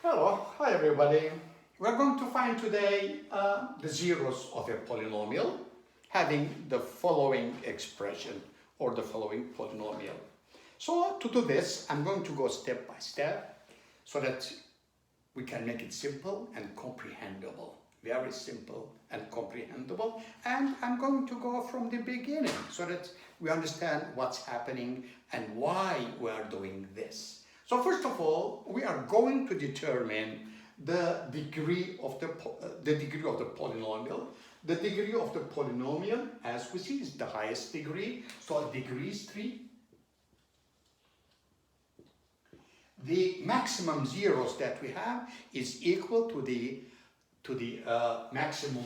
Hello, hi everybody. We're going to find today the zeros of a polynomial having the following expression or the following polynomial. So to do this, I'm going to go step by step so that we can make it simple and comprehensible. Very simple and comprehensible. And I'm going to go from the beginning so that we understand what's happening and why we are doing this. So first of all, we are going to determine the degree of the polynomial. The degree of the polynomial, as we see, is the highest degree. So degree is 3. The maximum zeros that we have is equal to the maximum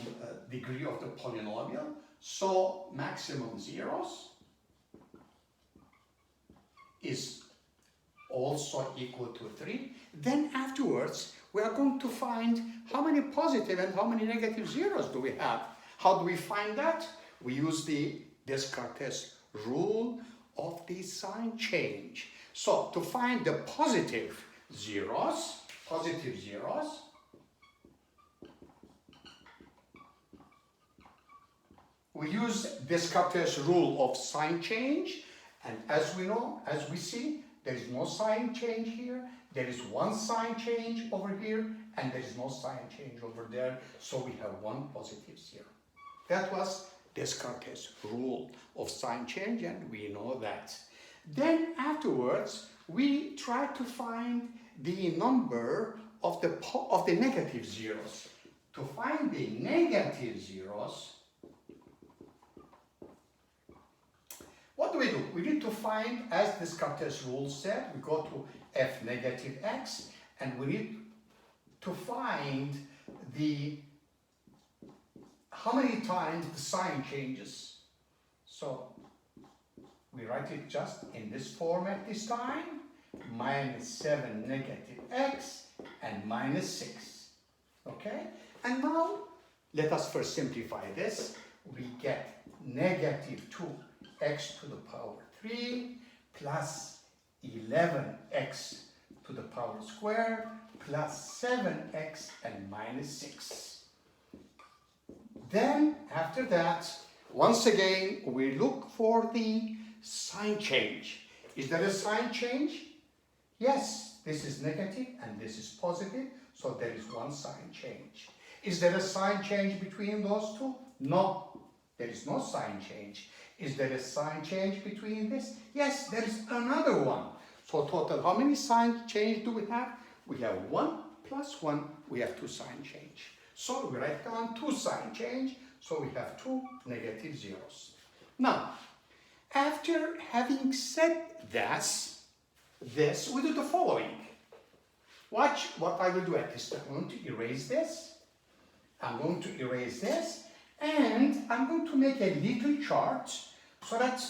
degree of the polynomial. So maximum zeros is also equal to 3. Then afterwards, we are going to find how many positive and how many negative zeros do we have. How do we find that? We use the Descartes rule of the sign change. So to find the positive zeros, we use Descartes rule of sign change. And as we know, as we see, there is no sign change here, there is one sign change over here, and there is no sign change over there, so we have one positive zero. That was Descartes' rule of sign change, and we know that. Then afterwards, we try to find the number of the negative zeros. To find the negative zeros, what do? We need to find, as Descartes' rule said, we go to f negative x, and we need to find how many times the sign changes. So we write it just in this format this time, minus 7 negative x and minus 6. Okay? And now, let us first simplify this. We get negative 2x to the power 3 plus 11x to the power squared plus 7x and minus 6. Then after that, once again, we look for the sign change. Is there a sign change? Yes, this is negative and this is positive, so there is one sign change. Is there a sign change between those two? No, there is no sign change. Is there a sign change between this? Yes, there is another one. So total, how many sign change do we have? We have 1 plus 1, we have 2 sign change. So we write down 2 sign change, so we have 2 negative zeros. Now, after having said this, we do the following. Watch what I will do at this time. I'm going to erase this. I'm going to erase this. And I'm going to make a little chart so that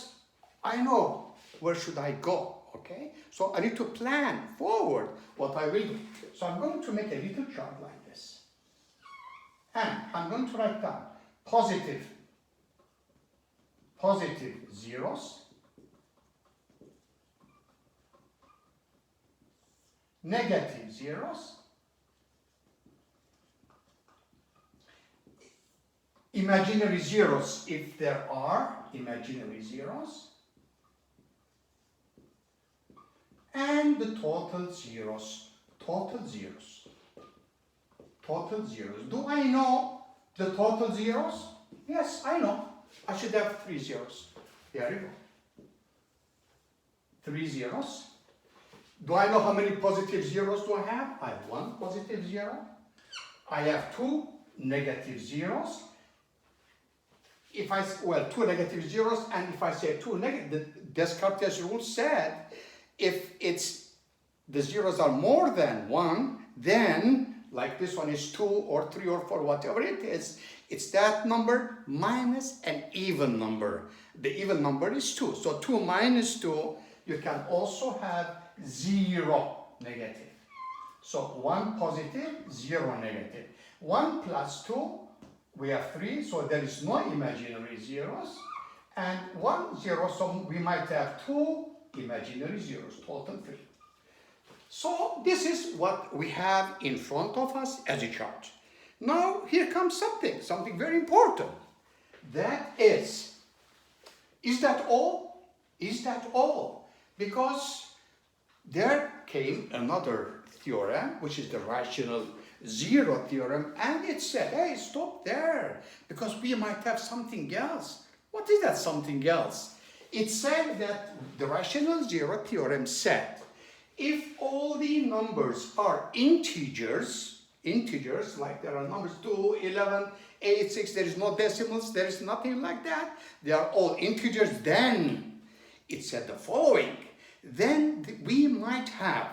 I know where should I go, okay? So I need to plan forward what I will do. So I'm going to make a little chart like this. And I'm going to write down positive zeros, negative zeros, imaginary zeros if there are imaginary zeros, and the total zeros. Do I know the total zeros? Yes, I know. I should have 3 zeros. There you go. 3 zeros. Do I know how many positive zeros do I have? I have 1 positive zero. I have 2 negative zeros. If I, well, 2 negative zeros, and if I say 2 negative, the Descartes rule said if the zeros are more than 1, then, like this one is 2 or 3 or 4, whatever it is, it's that number minus an even number. The even number is 2. So 2 minus 2, you can also have 0 negative. So 1 positive, 0 negative. 1 plus 2, we have 3, so there is no imaginary zeros. And 1 0, so we might have 2 imaginary zeros, total 3. So this is what we have in front of us as a chart. Now here comes something very important. That is that all? Is that all? Because there came another theorem, which is the rational zero theorem, and it said, hey, stop there, because we might have something else. What is that something else? It said that the rational zero theorem said, if all the numbers are integers, like there are numbers 2, 11, 8, 6, there is no decimals, there is nothing like that, they are all integers, then it said the following, then we might have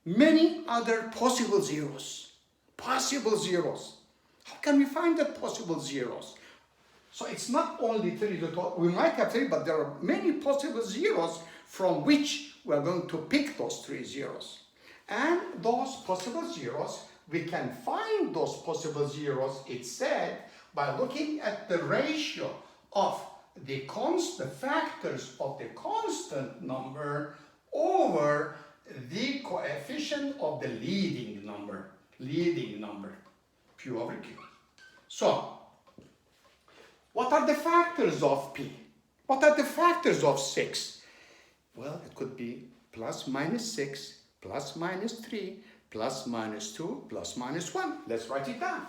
many other possible zeros. Possible zeros. How can we find the possible zeros? So it's not only 3 to 12, we might have 3, but there are many possible zeros from which we are going to pick those 3 zeros. And those possible zeros, we can find those possible zeros, it said, by looking at the ratio of the factors of the constant number over the coefficient of the leading number, P over Q. So, what are the factors of P? What are the factors of 6? Well, it could be plus minus 6, plus minus 3, plus minus 2, plus minus 1. Let's write it down.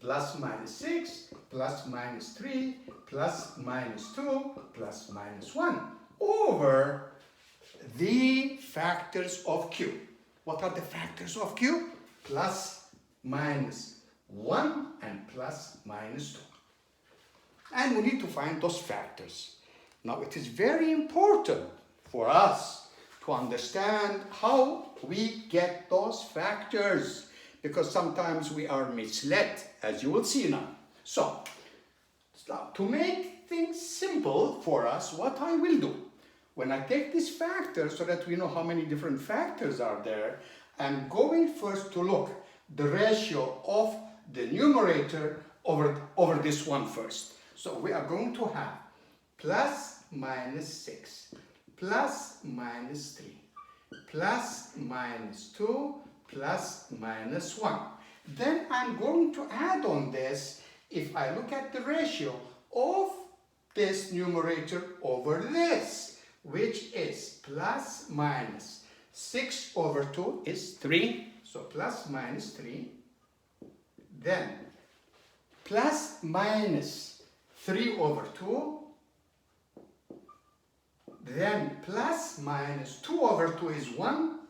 Plus minus 6, plus minus 3, plus minus 2, plus minus 1 over the factors of Q. What are the factors of Q? Plus, minus 1 and plus, minus 2. And we need to find those factors. Now it is very important for us to understand how we get those factors, because sometimes we are misled, as you will see now. So, to make things simple for us, what I will do, when I take this factor so that we know how many different factors are there, I'm going first to look the ratio of the numerator over this one first. So we are going to have plus minus 6, plus minus 3, plus minus 2, plus minus 1. Then I'm going to add on this, if I look at the ratio of this numerator over this, which is plus minus 6 over 2 is 3, so plus minus 3, then plus minus 3 over 2, then plus minus 2 over 2 is 1,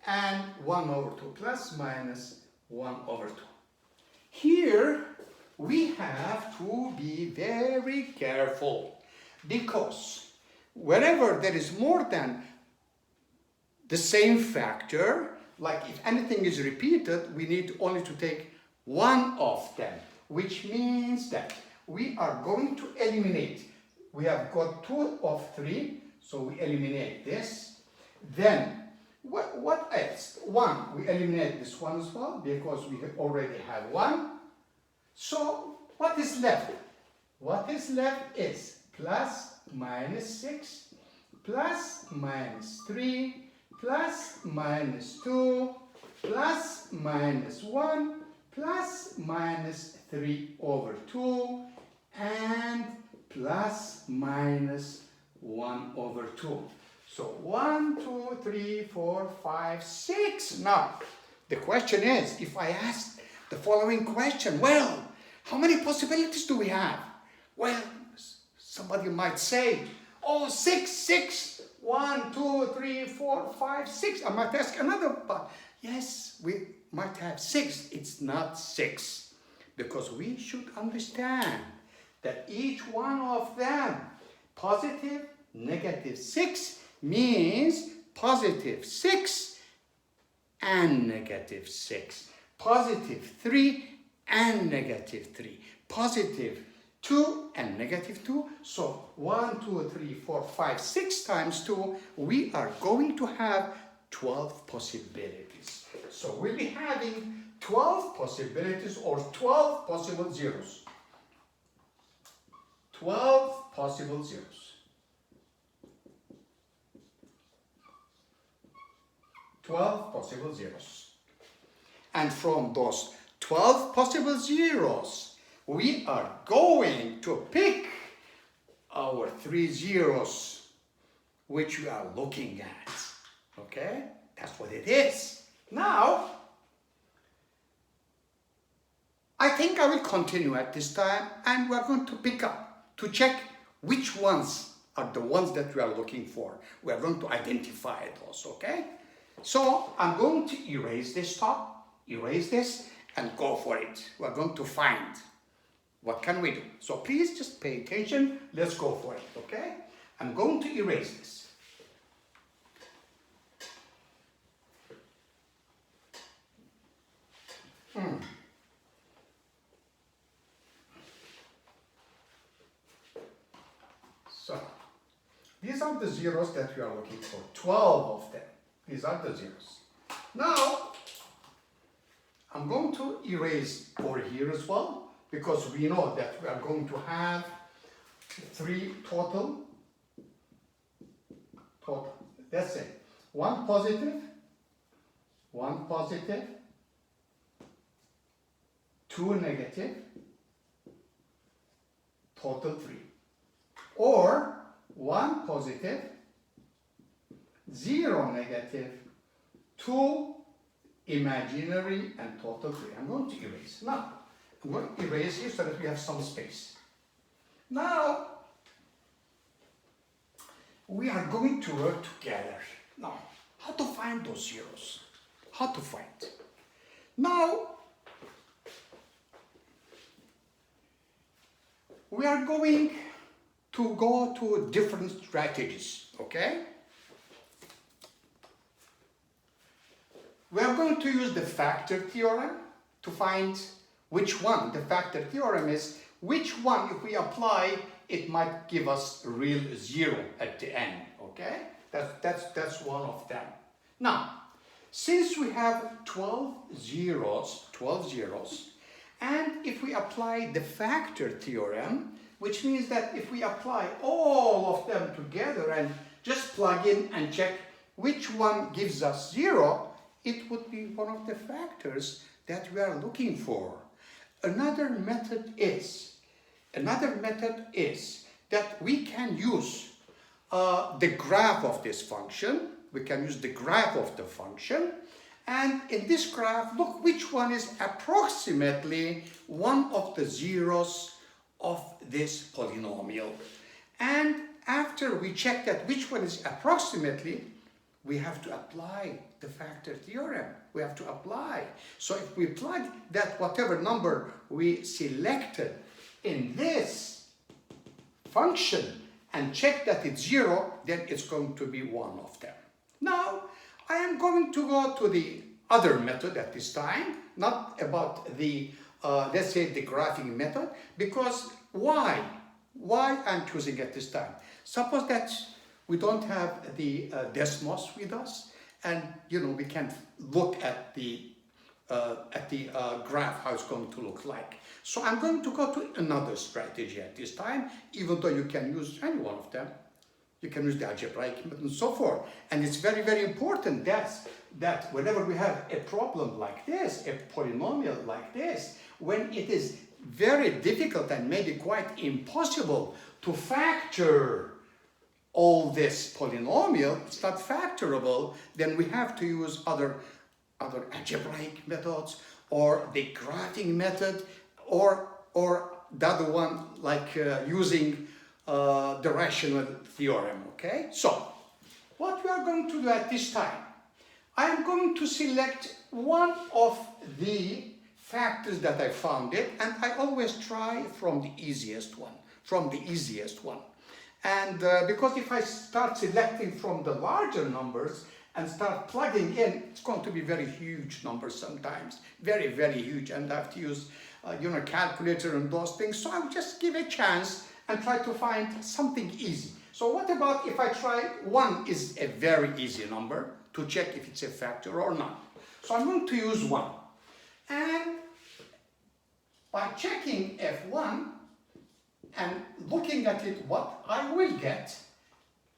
and 1 over 2 plus minus 1 over 2. Here we have to be very careful, because wherever there is more than the same factor, like if anything is repeated, we need only to take one of them, which means that we are going to eliminate. We have got 2 of 3, so we eliminate this. Then, what else? 1, we eliminate this one as well, because we already have 1. So, what is left? What is left is plus minus 6, plus minus 3, plus minus 2, plus minus 1, plus minus 3 over 2, and plus minus 1 over 2. So 1, 2, 3, 4, 5, 6. Now, the question is, if I ask the following question, well, how many possibilities do we have? Well, somebody might say, oh, 6. 1, 2, 3, 4, 5, 6. I might ask another, but yes, we might have 6. It's not 6, because we should understand that each one of them, positive, negative 6, means positive 6 and negative 6. Positive 3 and negative 3. Positive 2 and negative 2. So 1, 2, 3, 4, 5, 6 times 2, we are going to have 12 possibilities. So we'll be having 12 possibilities, or 12 possible zeros. 12 possible zeros. 12 possible zeros. And from those 12 possible zeros, we are going to pick our 3 zeros, which we are looking at. Okay? That's what it is. Now, I think I will continue at this time, and we're going to pick up to check which ones are the ones that we are looking for. We are going to identify those, okay? So I'm going to erase this top, erase this, and go for it. We're going to find what can we do. So please just pay attention. Let's go for it, okay? I'm going to erase this. So, these are the zeros that we are looking for, 12 of them. These are the zeros. Now, I'm going to erase over here as well, because we know that we are going to have 3 total. That's it. 1 positive, 2 negative, total 3. Or 1 positive, 0 negative, 2 imaginary, and total 3. I'm going to erase. Now, I'm going to erase here so that we have some space. Now, we are going to work together. Now, how to find those zeros? How to find? Now, we are going to go to different strategies, okay? We are going to use the factor theorem to find which one. The factor theorem is which one, if we apply, it might give us a real zero at the end, okay? That's one of them. Now, since we have 12 zeros, and if we apply the factor theorem, which means that if we apply all of them together and just plug in and check which one gives us 0, it would be one of the factors that we are looking for. Another method is that we can use the graph of this function. We can use the graph of the function, and in this graph, look which one is approximately one of the zeros of this polynomial. And after we check that which one is approximately, we have to apply the factor theorem. We have to apply. So if we plug that whatever number we selected in this function and check that it's 0, then it's going to be one of them. Now, I am going to go to the other method at this time, not about the let's say the graphing method, because why I'm choosing at this time? Suppose that we don't have the Desmos with us, and we can't look at the graph how it's going to look like. So I'm going to go to another strategy at this time, even though you can use any one of them. You can use the algebraic method and so forth. And it's very, very important that whenever we have a problem like this, a polynomial like this, when it is very difficult and maybe quite impossible to factor all this polynomial, it's not factorable, then we have to use other algebraic methods, or the graphing method, or the other one like using the rational theorem, okay? So, what we are going to do at this time, I am going to select one of the factors that I found it, and I always try from the easiest one, And because if I start selecting from the larger numbers and start plugging in, it's going to be very huge numbers sometimes, very, very huge, and I have to use calculator and those things. So I'll just give a chance and try to find something easy. So what about if I try 1 is a very easy number to check if it's a factor or not. So I'm going to use 1. And by checking F1 and looking at it, what I will get,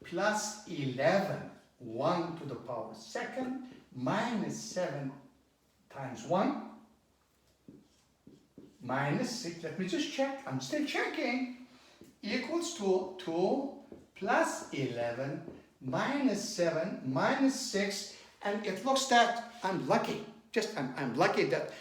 plus 11, 1 to the power second, minus 7 times 1 minus 6, let me just check, I'm still checking, equals to 2 plus 11 minus 7 minus 6, and it looks that I'm lucky. I'm lucky that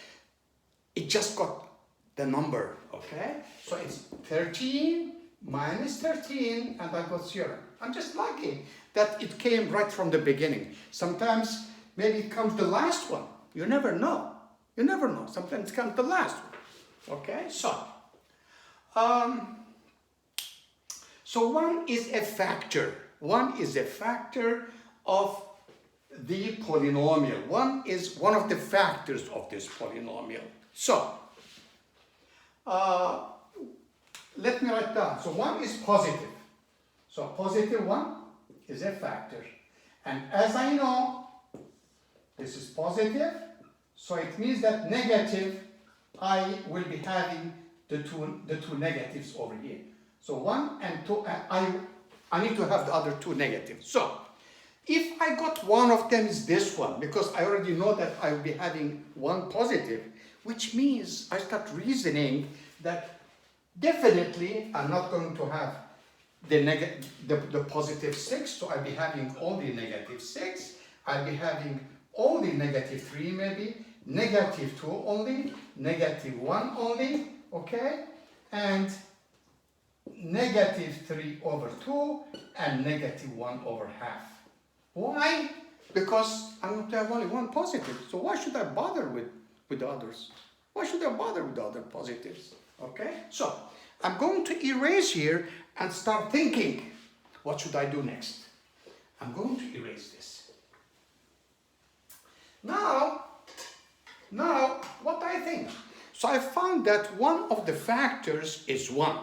it just got the number, okay? So it's 13 minus 13, and I got 0. I'm just lucky that it came right from the beginning. Sometimes maybe it comes the last one. You never know. You never know. Sometimes it comes the last one. Okay, so 1 is a factor. 1 is a factor of the polynomial. 1 is one of the factors of this polynomial. So, let me write down. So 1 is positive. So positive 1 is a factor. And as I know, this is positive, so it means that negative, I will be having the two negatives over here. So 1 and 2, I need to have the other two negatives. So if I got one of them is this one, because I already know that I will be having one positive, which means I start reasoning that definitely I'm not going to have the positive 6, so I'll be having only negative 6, I'll be having only negative 3 maybe, negative 2 only, negative 1 only, okay, and negative 3 over 2 and negative 1 over half. Why? Because I'm going to have only one positive, so why should I bother with the others? Why should I bother with the other positives? Okay, so I'm going to erase here and start thinking, what should I do next? I'm going to erase this. Now, what I think? So I found that one of the factors is 1.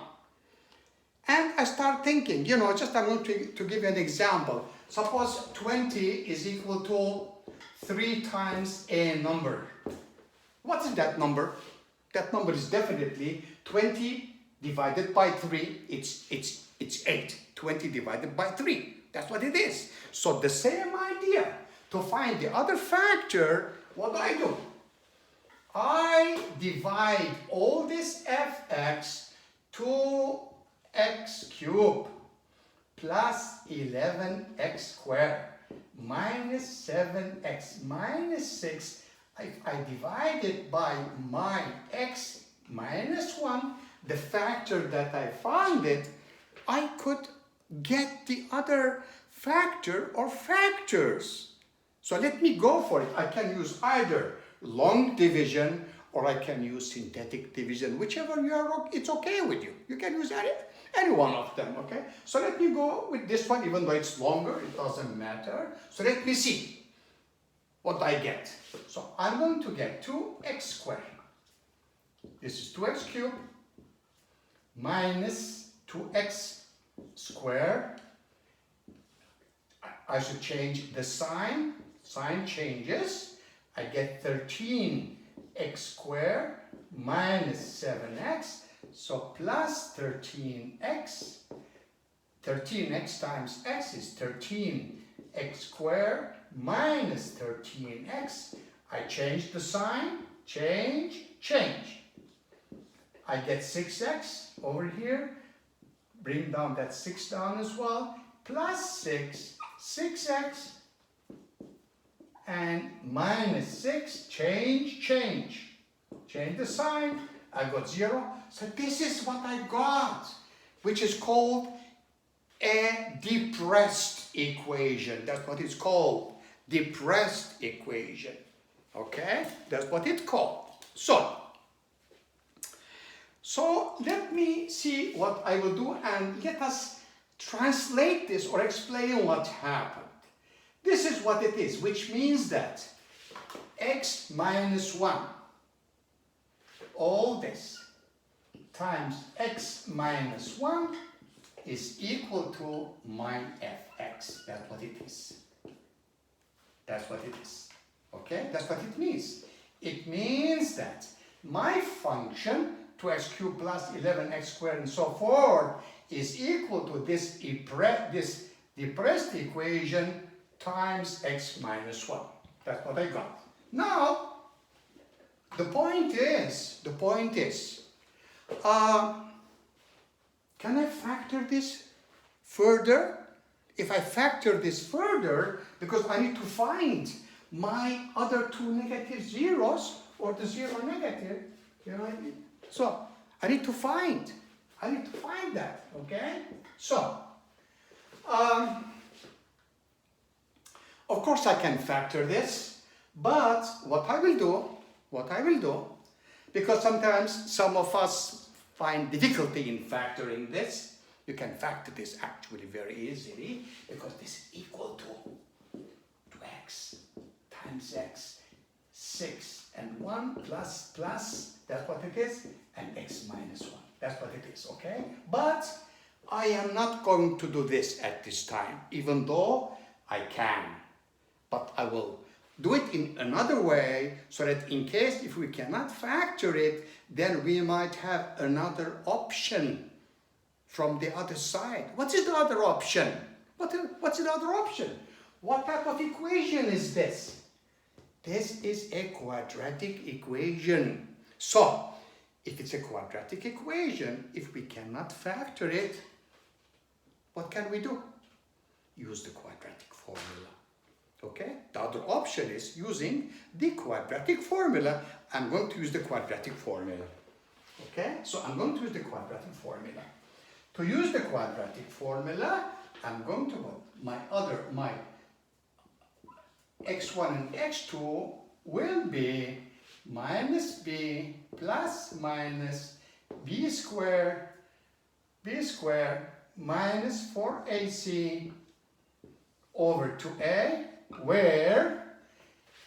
And I start thinking, I'm going to give you an example. Suppose 20 is equal to 3 times a number. What is that number? That number is definitely 20 divided by 3, it's 8. 20 divided by 3, that's what it is. So the same idea, to find the other factor, what do? I divide all this fx to x cubed plus 11x squared minus 7x minus 6. If I divide it by my x minus 1, the factor that I found it, I could get the other factor or factors. So let me go for it. I can use either long division or I can use synthetic division, whichever it's okay with you. You can use any one of them, okay? So let me go with this one, even though it's longer, it doesn't matter. So let me see what I get. So I'm going to get 2x squared. This is 2x cubed minus 2x squared. I should change the sign. Sign changes. I get 13x squared minus 7x. So plus 13x. 13x times x is 13x squared minus 13x. I change the sign. Change. I get 6x over here. Bring down that 6 down as well. Plus 6x. And minus 6. Change the sign. I got 0. So this is what I got, which is called a depressed equation. That's what it's called. Depressed equation. Okay? That's what it's called. So let me see what I will do and let us translate this or explain what happened. This is what it is, which means that x minus 1, all this, times x minus 1 is equal to my fx. That's what it is. That's what it is. Okay? That's what it means. It means that my function, 2x cubed plus 11x squared and so forth, is equal to this depressed equation times x minus 1. That's what I got. Now, the point is, can I factor this further? If I factor this further, because I need to find my other two negative zeros, or the zero negative, you know what I mean? So, I need to find that, okay? So, of course I can factor this, but what I will do, because sometimes some of us find difficulty in factoring this, you can factor this actually very easily, because this is equal to x times x, 6 and 1 plus, that's what it is, and x minus 1, that's what it is, okay? But I am not going to do this at this time, even though I can. But I will do it in another way, so that in case if we cannot factor it, then we might have another option from the other side. What is the other option? What's the other option? What type of equation is this? This is a quadratic equation. So, if it's a quadratic equation, if we cannot factor it, what can we do? Use the quadratic formula. Okay? The other option is using the quadratic formula. I'm going to use the quadratic formula. Okay? So I'm going to use the quadratic formula. To use the quadratic formula, I'm going to put my x1 and x2 will be minus b plus minus b squared minus 4ac over 2a, where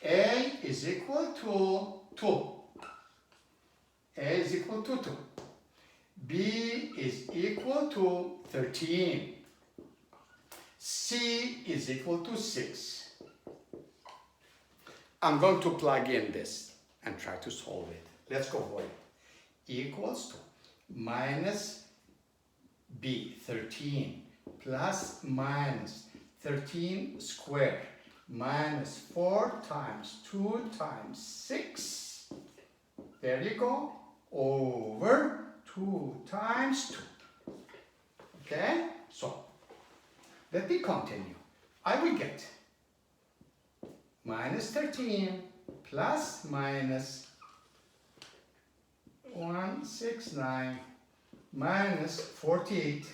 a is equal to 2. A is equal to 2. B is equal to 13. C is equal to 6. I'm going to plug in this and try to solve it. Let's go for it. Equals to minus b, 13, plus minus 13 squared minus 4 times 2 times 6. There you go. Over 2 times 2. Okay? So, let me continue. I will get minus 13 plus minus 169 minus 48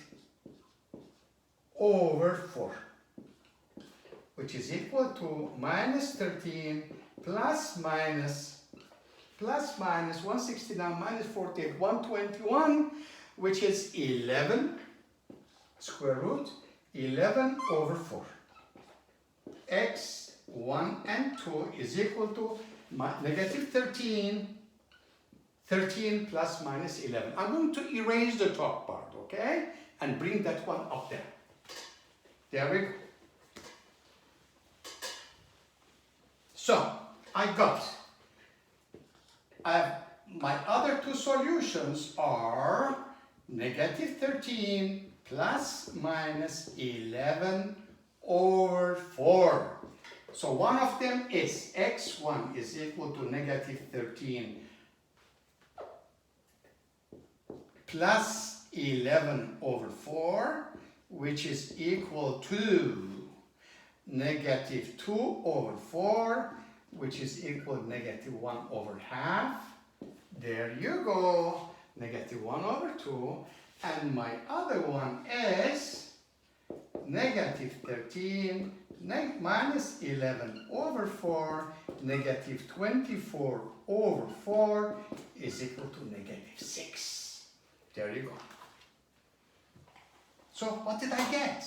over 4, which is equal to minus 13 plus minus 169 minus 48, 121, which is 11 square root 11 over 4. X 1 and 2 is equal to negative 13 plus minus 11. I'm going to erase the top part, okay? And bring that one up there. There we go. So, my other two solutions are negative 13 plus minus 11 over 4. So one of them is x1 is equal to negative 13 plus 11 over 4, which is equal to negative 2 over 4, which is equal to negative 1 over half. There you go, negative 1 over 2. And my other one is negative 13 minus 11 over 4, negative 24 over 4 is equal to negative 6. There you go. So what did I get?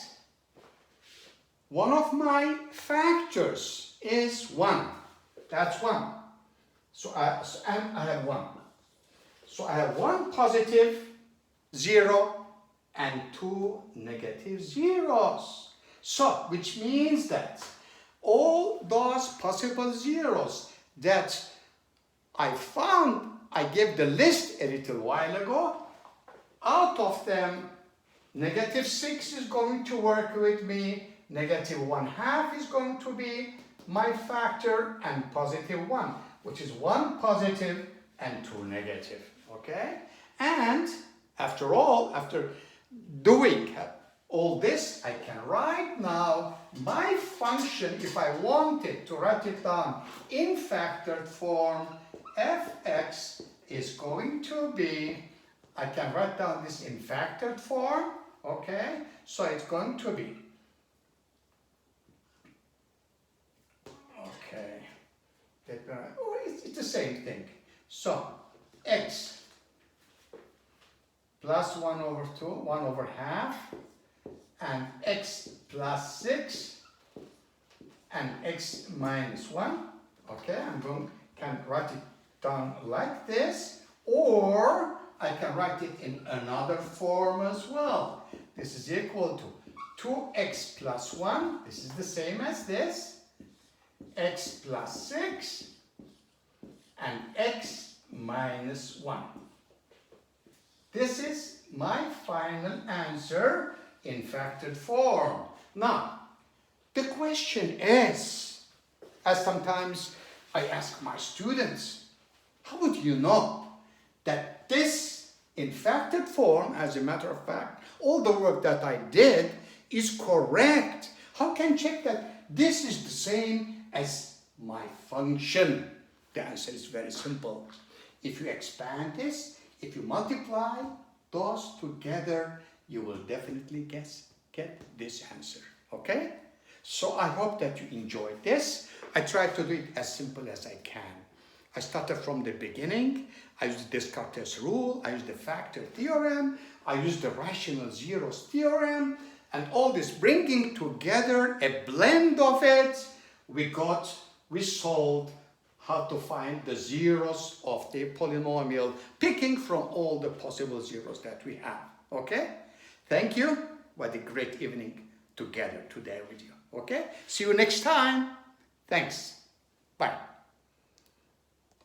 One of my factors is 1. That's 1. So I have 1. So I have 1 positive 0 and 2 negative zeros. So, which means that all those possible zeros that I found, I gave the list a little while ago, out of them, negative 6 is going to work with me, negative 1/2 is going to be my factor and positive 1, which is 1 positive and 2 negative, okay? And after all, after doing all this, I can write now my function, if I wanted to write it down in factored form, fx is going to be, I can write down this in factored form, okay? So it's going to be, okay, it's the same thing. So x plus 1 over 2, 1 over half, and x plus 6, and x minus 1. Okay, can write it down like this, or I can write it in another form as well. This is equal to 2x plus 1, this is the same as this, x plus 6, and x minus 1. This is my final answer in factored form. Now, the question is, as sometimes I ask my students, how would you know that this in factored form, as a matter of fact, all the work that I did is correct? How can I check that this is the same as my function? The answer is very simple. If you expand this, if you multiply those together, you will definitely get this answer, okay? So I hope that you enjoyed this. I tried to do it as simple as I can. I started from the beginning. I used the Descartes rule. I used the factor theorem. I used the rational zeros theorem. And all this bringing together a blend of it, we solved how to find the zeros of the polynomial, picking from all the possible zeros that we have, okay? Thank you. What a great evening together today with you, okay? See you next time. Thanks. Bye.